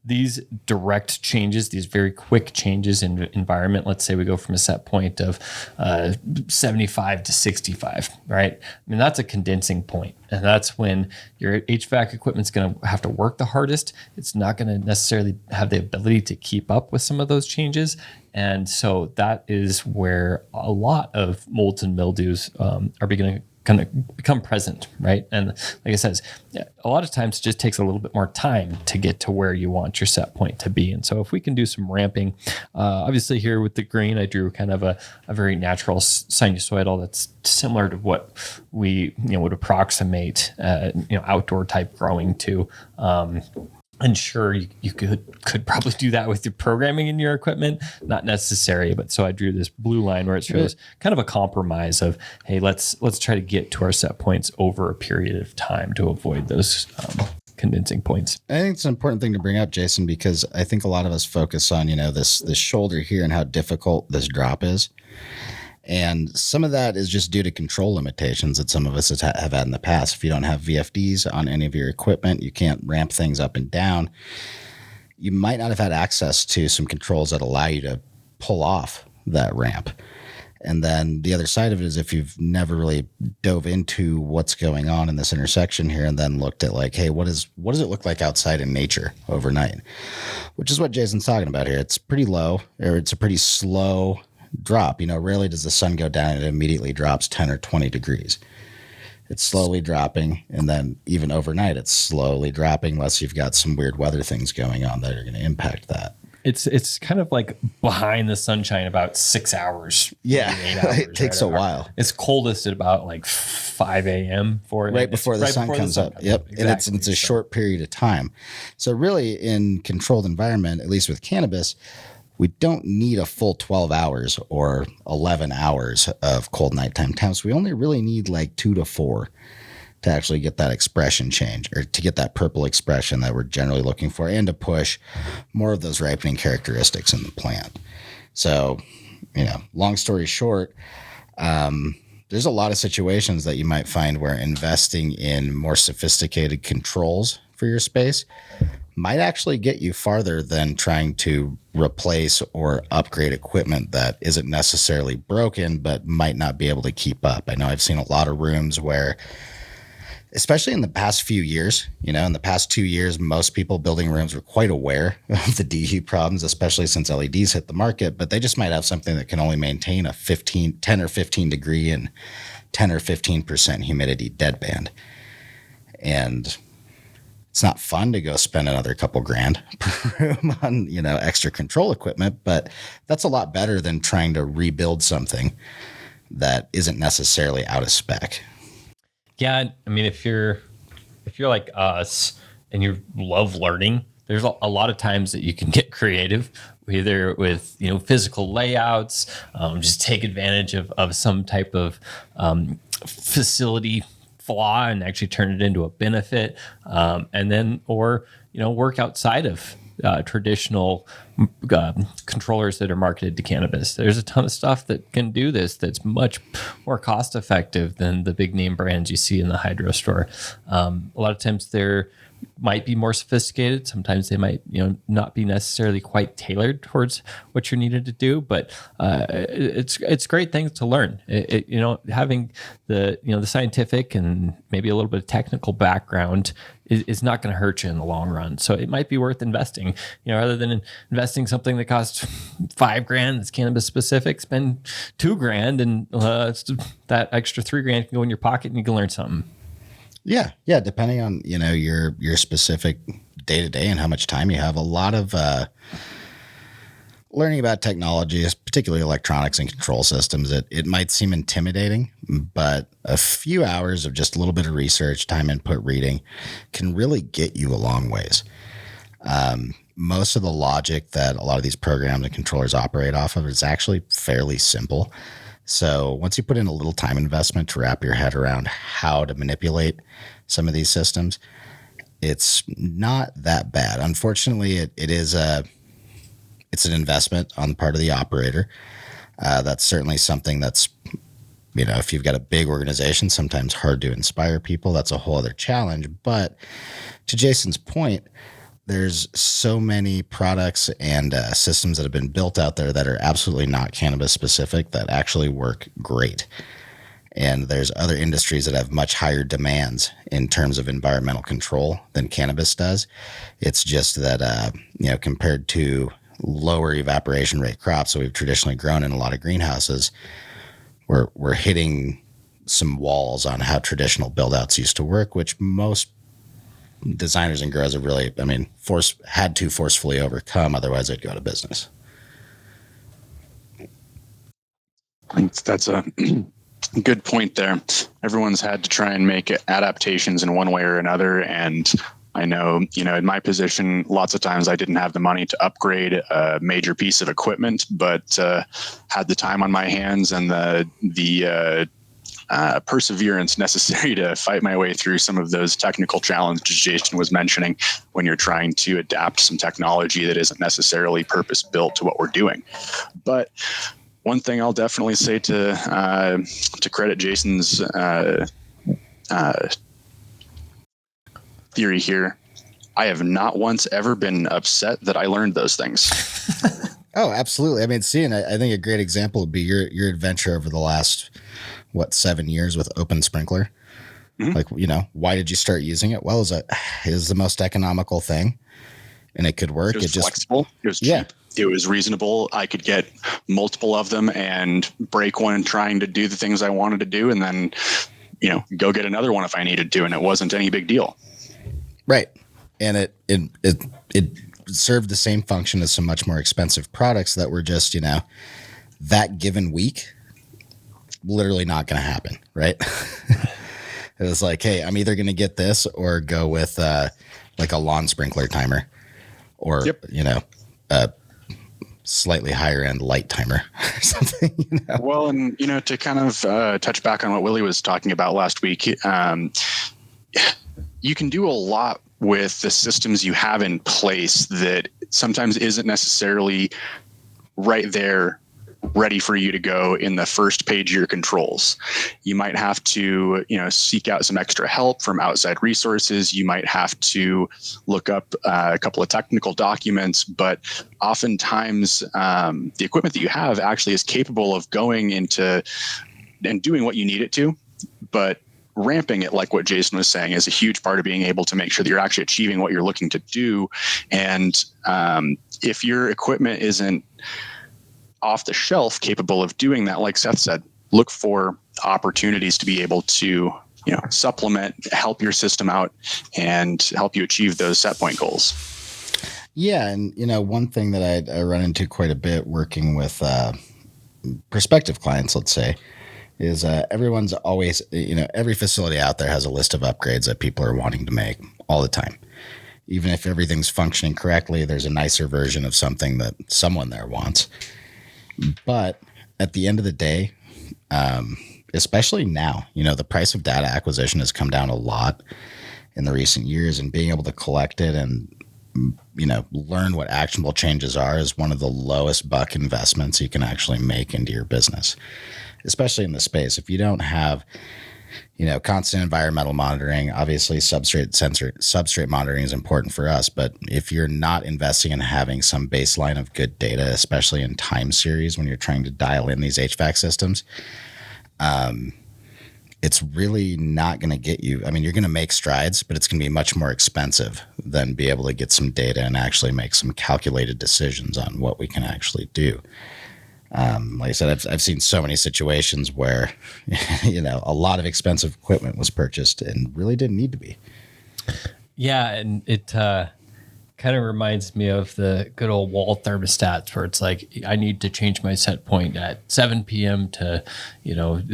These direct changes, these very quick changes in environment, let's say we go from a set point of 75 to 65, right? I mean, that's a condensing point, and that's when your HVAC equipment's going to have to work the hardest. It's not going to necessarily have the ability to keep up with some of those changes. And so that is where a lot of molds and mildews are beginning to kind of become present, right? And like I said, a lot of times it just takes a little bit more time to get to where you want your set point to be. And so if we can do some ramping, obviously here with the green, I drew kind of a very natural sinusoidal that's similar to what we would approximate outdoor type growing to. And sure, you could probably do that with your programming in your equipment, not necessary. But so I drew this blue line where it shows kind of a compromise of, hey, let's try to get to our set points over a period of time to avoid those condensing points. I think it's an important thing to bring up, Jason, because I think a lot of us focus on this shoulder here and how difficult this drop is. And some of that is just due to control limitations that some of us have had in the past. If you don't have VFDs on any of your equipment, you can't ramp things up and down. You might not have had access to some controls that allow you to pull off that ramp. And then the other side of it is if you've never really dove into what's going on in this intersection here and then looked at like, hey, what does it look like outside in nature overnight? Which is what Jason's talking about here. It's pretty low, or it's a pretty slow drop. Rarely does the sun go down and it immediately drops 10 or 20 degrees. It's slowly dropping, and then even overnight it's slowly dropping unless you've got some weird weather things going on that are going to impact that. It's kind of like behind the sunshine about 6 hours. Yeah, 8 hours, it takes a while. It's coldest at about like 5 a.m. Right before the sun comes up. Yep, exactly. And it's a short period of time. So really, in controlled environment, at least with cannabis, we don't need a full 12 hours or 11 hours of cold nighttime temps. We only really need like 2 to 4 to actually get that expression change, or to get that purple expression that we're generally looking for, and to push more of those ripening characteristics in the plant. So, long story short, there's a lot of situations that you might find where investing in more sophisticated controls for your space might actually get you farther than trying to replace or upgrade equipment that isn't necessarily broken but might not be able to keep up. I know I've seen a lot of rooms where, especially in the past few years, in the past 2 years, most people building rooms were quite aware of the deheat problems, especially since LEDs hit the market, but they just might have something that can only maintain a 10 or 15 degree and 10 or 15% humidity deadband. And it's not fun to go spend another couple grand per room on, extra control equipment, but that's a lot better than trying to rebuild something that isn't necessarily out of spec. Yeah, I mean, if you're like us and you love learning, there's a lot of times that you can get creative, either with physical layouts, just take advantage of some type of facility flaw and actually turn it into a benefit, and then or work outside of traditional controllers that are marketed to cannabis. There's a ton of stuff that can do this that's much more cost effective than the big name brands you see in the hydro store. A lot of times they're might be more sophisticated. Sometimes they might, not be necessarily quite tailored towards what you're needed to do. But it's great things to learn. Having the scientific and maybe a little bit of technical background is not going to hurt you in the long run. So it might be worth investing. Rather than investing something that costs $5,000 that's cannabis specific, spend $2,000 and that extra $3,000 can go in your pocket and you can learn something. Yeah. Depending on, your specific day to day and how much time you have, a lot of learning about technology, particularly electronics and control systems, it might seem intimidating, but a few hours of just a little bit of research, time input, reading can really get you a long ways. Most of the logic that a lot of these programs and controllers operate off of is actually fairly simple. So once you put in a little time investment to wrap your head around how to manipulate some of these systems, it's not that bad. Unfortunately, it's an investment on the part of the operator. That's certainly something that's, if you've got a big organization, sometimes hard to inspire people. That's a whole other challenge. But to Jason's point, there's so many products and systems that have been built out there that are absolutely not cannabis specific that actually work great. And there's other industries that have much higher demands in terms of environmental control than cannabis does. It's just that, compared to lower evaporation rate crops that we've traditionally grown in a lot of greenhouses, we're hitting some walls on how traditional build outs used to work, which most designers and growers have really, had to forcefully overcome. Otherwise, they'd go out of business. That's a good point there. Everyone's had to try and make adaptations in one way or another. And I know, in my position, lots of times I didn't have the money to upgrade a major piece of equipment, but had the time on my hands and the perseverance necessary to fight my way through some of those technical challenges Jason was mentioning when you're trying to adapt some technology that isn't necessarily purpose built to what we're doing. But one thing I'll definitely say to credit Jason's theory here, I have not once ever been upset that I learned those things. Oh, absolutely. Cian, I think a great example would be your adventure over the last 7 years with Open Sprinkler. Mm-hmm. Why did you start using it? Well, it was the most economical thing, and it could work. It was flexible. It was cheap. Yeah. It was reasonable. I could get multiple of them and break one trying to do the things I wanted to do, and then, go get another one if I needed to, and it wasn't any big deal. Right. And it served the same function as some much more expensive products that were just, that given week, literally not going to happen. Right. It was like, hey, I'm either going to get this or go with like a lawn sprinkler timer or, a slightly higher end light timer or something. Well, and, to kind of touch back on what Willie was talking about last week, you can do a lot with the systems you have in place that sometimes isn't necessarily right there ready for you to go in the first page of your controls. You might have to, seek out some extra help from outside resources. You might have to look up a couple of technical documents, but oftentimes the equipment that you have actually is capable of going into and doing what you need it to, but ramping it, like what Jason was saying, is a huge part of being able to make sure that you're actually achieving what you're looking to do. And if your equipment isn't off the shelf capable of doing that, like Seth said, look for opportunities to be able to, supplement, help your system out and help you achieve those set point goals. Yeah. And, one thing that I run into quite a bit working with prospective clients, let's say, is everyone's always, every facility out there has a list of upgrades that people are wanting to make all the time. Even if everything's functioning correctly, there's a nicer version of something that someone there wants. But at the end of the day, especially now, the price of data acquisition has come down a lot in the recent years, and being able to collect it and, learn what actionable changes are is one of the lowest buck investments you can actually make into your business, especially in the space. If you don't have constant environmental monitoring. Obviously, substrate monitoring is important for us. But if you're not investing in having some baseline of good data, especially in time series when you're trying to dial in these HVAC systems, it's really not going to get you. I mean, you're going to make strides, but it's going to be much more expensive than be able to get some data and actually make some calculated decisions on what we can actually do. Like I said, I've seen so many situations where, a lot of expensive equipment was purchased and really didn't need to be. Yeah, and it kind of reminds me of the good old wall thermostats where it's like, I need to change my set point at 7 p.m. to,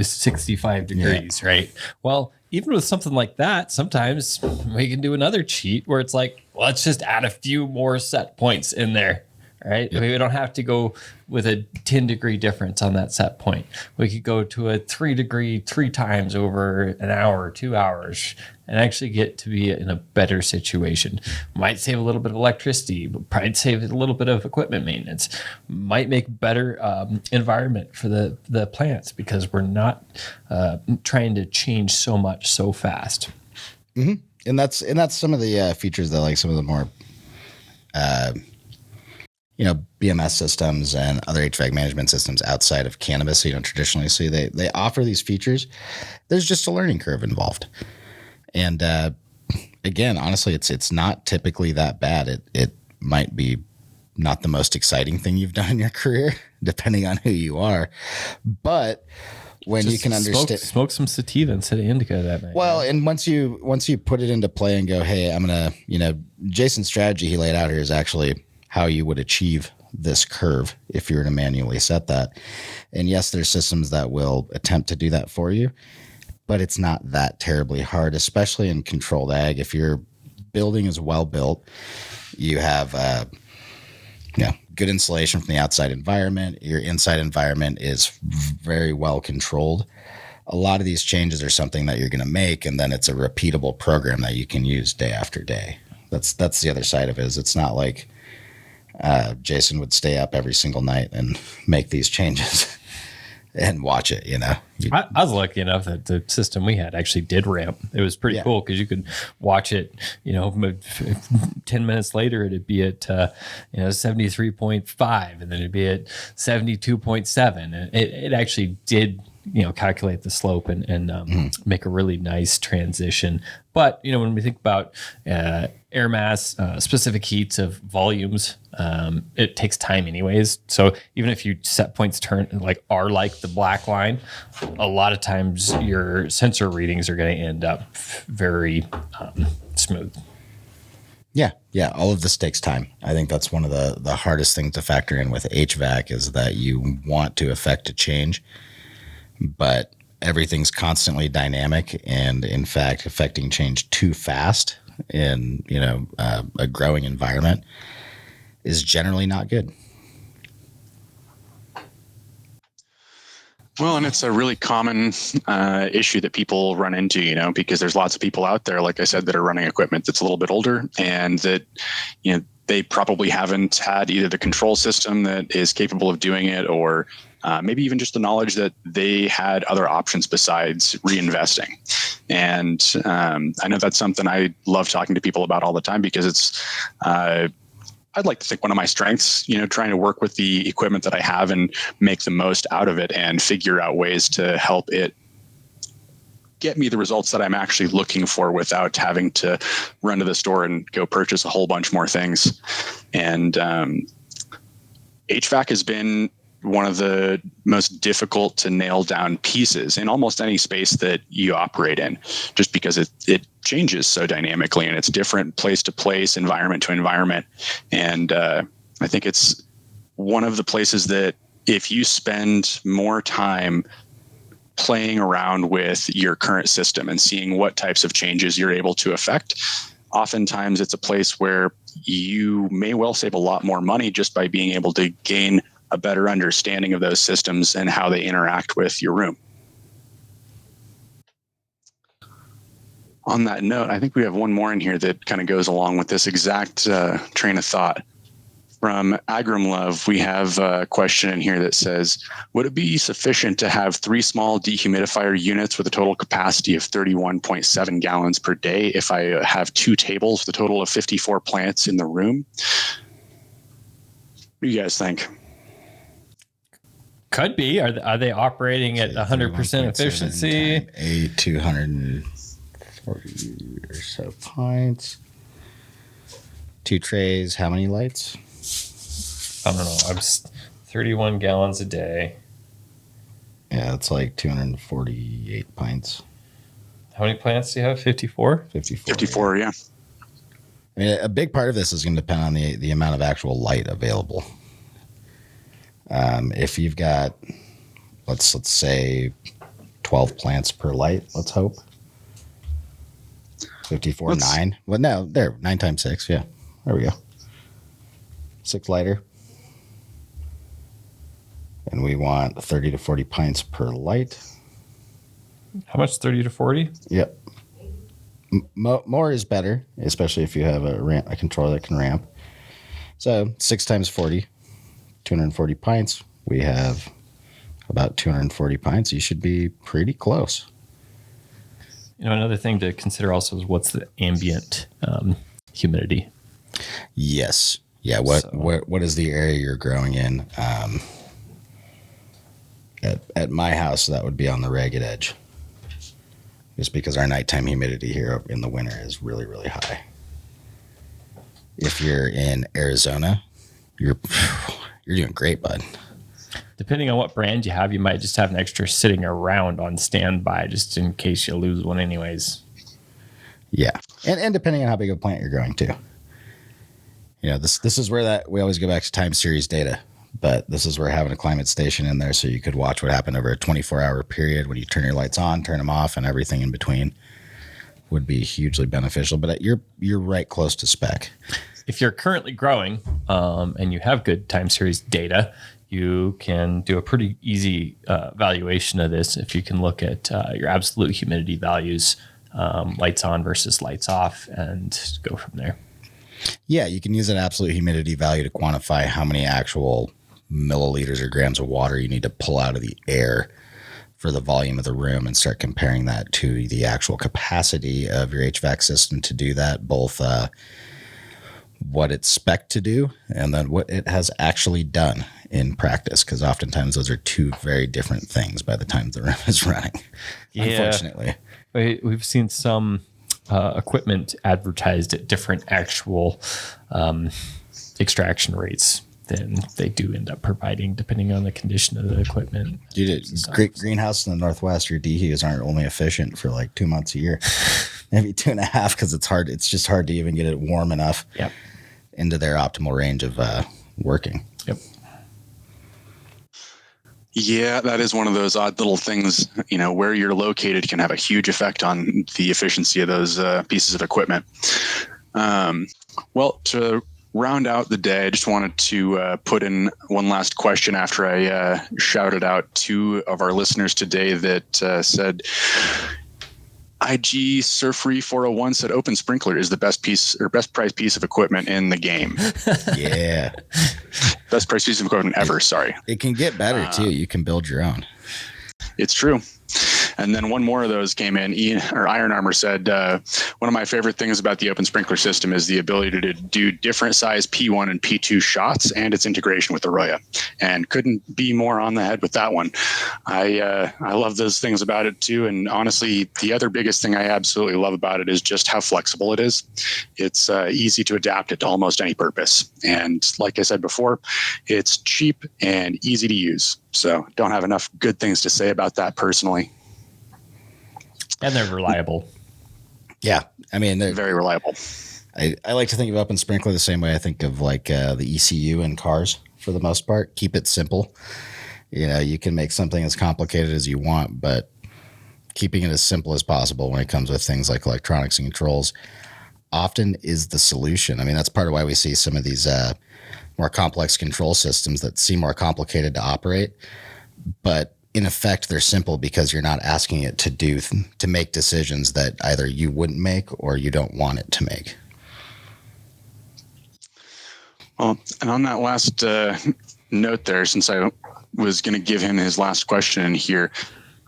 65 degrees, right? Well, even with something like that, sometimes we can do another cheat where it's like, let's just add a few more set points in there. Right. Yep. I mean, we don't have to go with a 10-degree difference on that set point. We could go to a 3-degree 3 times over an hour or 2 hours and actually get to be in a better situation. Might save a little bit of electricity, but probably save a little bit of equipment maintenance. Might make better environment for the plants because we're not trying to change so much so fast. Mm-hmm. And that's some of the features that like some of the more BMS systems and other HVAC management systems outside of cannabis, traditionally see they offer these features. There's just a learning curve involved. And again, honestly, it's not typically that bad. It might be not the most exciting thing you've done in your career, depending on who you are. But when just you can understand, smoke some sativa instead of indica that night. Well, and once you put it into play and go, hey, I'm gonna, Jason's strategy he laid out here is actually how you would achieve this curve if you were to manually set that. And yes, there's systems that will attempt to do that for you, but it's not that terribly hard, especially in controlled ag. If your building is well built, you have good insulation from the outside environment. Your inside environment is very well controlled. A lot of these changes are something that you're going to make, and then it's a repeatable program that you can use day after day. That's the other side of it. Is it's not like Jason would stay up every single night and make these changes and watch it, I was lucky enough that the system we had actually did ramp. It was pretty cool because you could watch it, 10 minutes later, it'd be at, 73.5 and then it'd be at 72.7. And it actually did, calculate the slope and make a really nice transition. But, when we think about air mass, specific heats of volumes, it takes time anyways. So even if you set points are like the black line, a lot of times your sensor readings are going to end up very smooth. Yeah. All of this takes time. I think that's one of the hardest things to factor in with HVAC is that you want to affect a change, but everything's constantly dynamic and in fact affecting change too fast in a growing environment is generally not good. Well, and it's a really common issue that people run into, because there's lots of people out there, like I said, that are running equipment that's a little bit older and that, they probably haven't had either the control system that is capable of doing it or maybe even just the knowledge that they had other options besides reinvesting. And I know that's something I love talking to people about all the time because it's I'd like to think one of my strengths, trying to work with the equipment that I have and make the most out of it and figure out ways to help it get me the results that I'm actually looking for without having to run to the store and go purchase a whole bunch more things. And HVAC has been one of the most difficult to nail down pieces in almost any space that you operate in, just because it changes so dynamically and it's different place to place, environment to environment. And I think it's one of the places that if you spend more time playing around with your current system and seeing what types of changes you're able to affect, oftentimes it's a place where you may well save a lot more money just by being able to gain a better understanding of those systems and how they interact with your room. On that note, I think we have one more in here that kind of goes along with this exact train of thought. From Agram Love, we have a question in here that says, would it be sufficient to have 3 small dehumidifier units with a total capacity of 31.7 gallons per day if I have 2 tables with a total of 54 plants in the room? What do you guys think? Could be. Are they operating at 100% efficiency? 240 or so pints. 2 trays. How many lights? I don't know. I'm 31 gallons a day. Yeah, it's like 248 pints. How many plants do you have? 54? 54, yeah. I mean, a big part of this is going to depend on the amount of actual light available. If you've got, let's say 12 plants per light, let's hope. 54, 9. Well, no, there, 9 times 6. Yeah, there we go. 6 lighter. And we want 30 to 40 pints per light. How much? 30 to 40? Yep. More is better, especially if you have a controller that can ramp. So 6 times 40, 240 pints. We have about 240 pints. You should be pretty close. You know, another thing to consider also is what's the ambient humidity. Yes. Yeah. What is the area you're growing in? At my house, that would be on the ragged edge. Just because our nighttime humidity here in the winter is really, really high. If you're in Arizona, you're doing great, bud. Depending on what brand you have, you might just have an extra sitting around on standby just in case you lose one anyways. Yeah. And depending on how big of a plant you're growing too. You know, this is where we always go back to time series data, but this is where having a climate station in there so you could watch what happened over a 24-hour period when you turn your lights on, turn them off, and everything in between would be hugely beneficial. But you're right close to spec. If you're currently growing and you have good time series data, you can do a pretty easy valuation of this. If you can look at your absolute humidity values, lights on versus lights off, and go from there. Yeah, you can use an absolute humidity value to quantify how many actual milliliters or grams of water you need to pull out of the air for the volume of the room, and start comparing that to the actual capacity of your HVAC system to do that, both what it's spec to do and then what it has actually done in practice, because oftentimes those are 2 very different things by the time the room is running. Yeah. Unfortunately, we've seen some equipment advertised at different actual extraction rates than they do end up providing, depending on the condition of the equipment. Dude, great greenhouse in the Northwest, your dehues aren't only efficient for like 2 months a year, maybe 2.5, because it's hard. It's just hard to even get it warm enough into their optimal range of working. Yep. Yeah, that is one of those odd little things. You know, where you're located can have a huge effect on the efficiency of those pieces of equipment. Well, to round out the day, I just wanted to put in one last question after I shouted out 2 of our listeners today that said, IG Surfree 401 said Open Sprinkler is the best price piece of equipment in the game. Yeah. Best price piece of equipment ever. Sorry. It can get better too. You can build your own. It's true. And then one more of those came in. Iron Armor said, one of my favorite things about the Open Sprinkler system is the ability to do different size P1 and P2 shots and its integration with Arroyo. And couldn't be more on the head with that one. I love those things about it too. And honestly, the other biggest thing I absolutely love about it is just how flexible it is. It's easy to adapt it to almost any purpose. And like I said before, it's cheap and easy to use. So don't have enough good things to say about that personally. And they're reliable. Yeah. I mean, they're very reliable. I like to think of Open Sprinkler the same way I think of like the ECU in cars for the most part. Keep it simple. You know, you can make something as complicated as you want, but keeping it as simple as possible when it comes with things like electronics and controls often is the solution. I mean, that's part of why we see some of these more complex control systems that seem more complicated to operate, but in effect, they're simple because you're not asking it to make decisions that either you wouldn't make or you don't want it to make. Well, and on that last note there, since I was going to give him his last question here,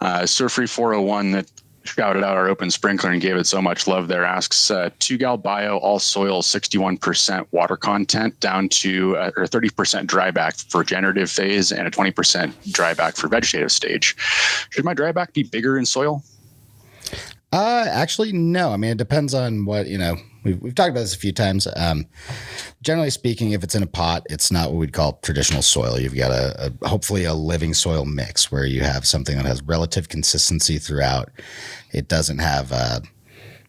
Surfree 401 that shouted out our open sprinkler and gave it so much love there asks, 2-gal bio, all soil, 61% water content down to, or 30% dryback for generative phase and a 20% dryback for vegetative stage. Should my dryback be bigger in soil? Actually, no. I mean, it depends on what, we've talked about this a few times. Generally speaking, if it's in a pot, it's not what we'd call traditional soil. You've got hopefully a living soil mix where you have something that has relative consistency throughout. It doesn't have,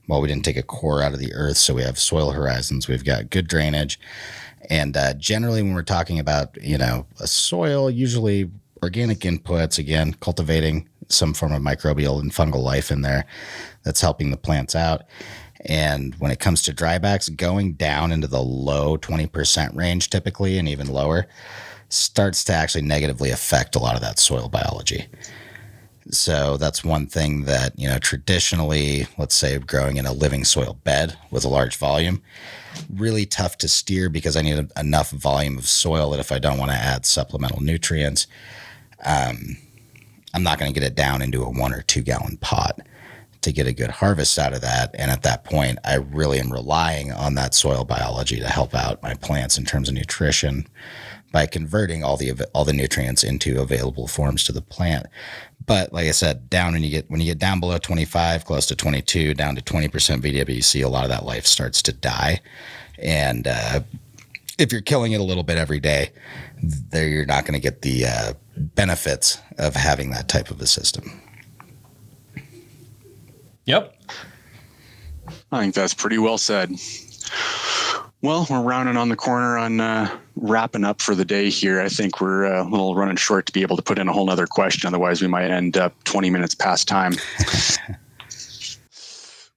we didn't take a core out of the earth, so we have soil horizons. We've got good drainage. And generally, when we're talking about, a soil, usually organic inputs, again, cultivating some form of microbial and fungal life in there that's helping the plants out. And when it comes to drybacks, going down into the low 20% range typically, and even lower, starts to actually negatively affect a lot of that soil biology. So that's one thing that, traditionally, let's say growing in a living soil bed with a large volume, really tough to steer because I need enough volume of soil that if I don't want to add supplemental nutrients, I'm not going to get it down into a 1 or 2 gallon pot to get a good harvest out of that. And at that point, I really am relying on that soil biology to help out my plants in terms of nutrition by converting all the nutrients into available forms to the plant. But like I said, when you get down below 25, close to 22, down to 20% VWC, a lot of that life starts to die. And if you're killing it a little bit every day, there you're not going to get the benefits of having that type of a system. Yep. I think that's pretty well said. Well, we're rounding on the corner on wrapping up for the day here. I think we're a little running short to be able to put in a whole nother question. Otherwise, we might end up 20 minutes past time.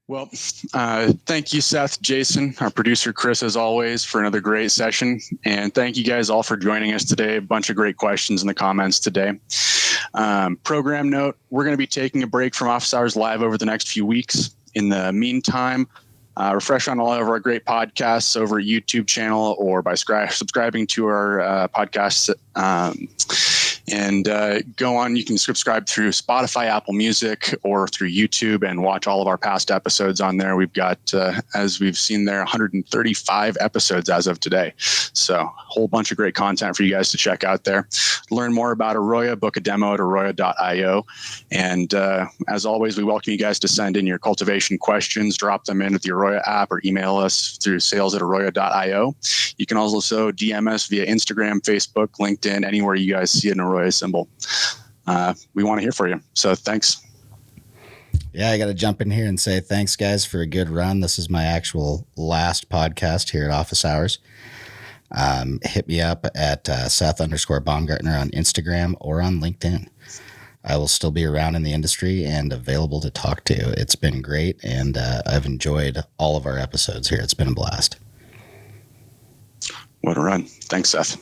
Well, thank you, Seth, Jason, our producer, Chris, as always, for another great session. And thank you guys all for joining us today. A bunch of great questions in the comments today. Program note, we're going to be taking a break from Office Hours Live over the next few weeks. In the meantime, refresh on all of our great podcasts over at YouTube channel or by subscribing to our podcasts. And go on, you can subscribe through Spotify, Apple Music, or through YouTube and watch all of our past episodes on there. We've got, as we've seen there, 135 episodes as of today. So a whole bunch of great content for you guys to check out there. Learn more about Arroya, book a demo at arroya.io. And as always, we welcome you guys to send in your cultivation questions, drop them in at the Arroya app, or email us through sales@arroya.io. You can also DM us via Instagram, Facebook, LinkedIn, anywhere you guys see an Arroya symbol. We want to hear from you. So thanks. Yeah, I got to jump in here and say thanks, guys, for a good run. This is my actual last podcast here at Office Hours. Hit me up at Seth_Baumgartner on Instagram or on LinkedIn. I will still be around in the industry and available to talk to. It's been great, and I've enjoyed all of our episodes here. It's been a blast. What a run. Thanks, Seth.